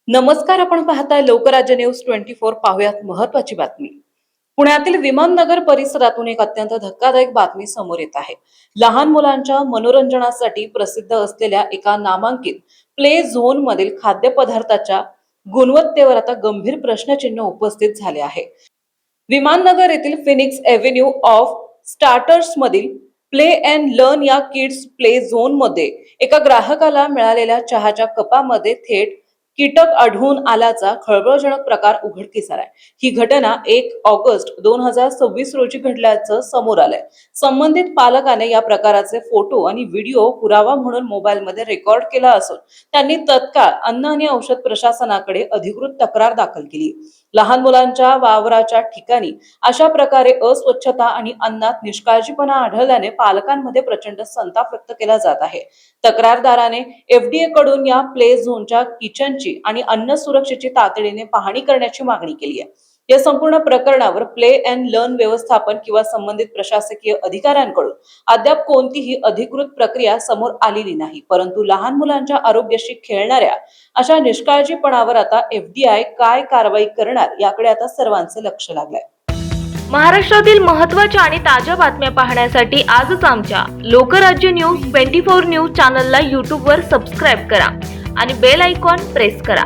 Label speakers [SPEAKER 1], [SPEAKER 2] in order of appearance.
[SPEAKER 1] नमस्कार, आपण पाहताय लोकराज्य न्यूज 24। पाहुयात महत्वाची बातमी। पुण्यातील विमाननगर परिसरातून एक अत्यंत धक्कादायक बातमी समोर येत आहे। लहान मुलांच्या मनोरंजनासाठी प्रसिद्ध असलेल्या एका नामांकित प्ले झोन मधील खाद्यपदार्थाच्या गुणवत्तेवर आता गंभीर प्रश्नचिन्ह उपस्थित झाले आहे। विमाननगर येथील फिनिक्स एव्हेन्यू ऑफ स्टार्टर्स मधील प्ले अँड लर्न या किड्स प्ले झोन मध्ये एका ग्राहकाला मिळालेल्या चहाच्या कपामध्ये थेट कीटक आढळून आल्याचा खळबळजनक प्रकार उघडकीस आलाय। ही घटना 1 ऑगस्ट 2026 रोजी घडल्याचं समोर आलंय। संबंधित पालकाने या प्रकाराचे फोटो आणि व्हिडिओ पुरावा म्हणून मोबाईलमध्ये रेकॉर्ड केला असून त्यांनी तत्काळ अन्न आणि औषध प्रशासनाकडे अधिकृत तक्रार दाखल केली। लहान मुलांच्या वावराच्या ठिकाणी अशा प्रकारे अस्वच्छता आणि अन्नात निष्काळजीपणा आढळल्याने पालकांमध्ये प्रचंड संताप व्यक्त केला जात आहे। तक्रारदाराने एफडीए कडून या प्ले झोनच्या किचनची आणि अन्न सुरक्षेची तातडीने पाहणी करण्याची मागणी केली आहे। या संपूर्ण प्रकरणावर प्ले अँड लर्न व्यवस्थापन किंवा संबंधित प्रशासकीय अधिकाऱ्यांकडून अद्याप कोणतीही अधिकृत प्रक्रिया समोर आलेली नाही, परंतु लहान मुलांच्या आरोग्याशी खेळणाऱ्या अशा निष्काळजीपणावर आता एफडीआय काय कारवाई करणार याकडे आता सर्वांचे लक्ष लागलंय।
[SPEAKER 2] महाराष्ट्रातील महत्त्वाच्या आणि ताज्या बातम्या पाहण्यासाठी आजच आमच्या लोकराज्य न्यूज 24 न्यूज चॅनलला YouTube वर सबस्क्राइब करा आणि बेल आयकॉन प्रेस करा।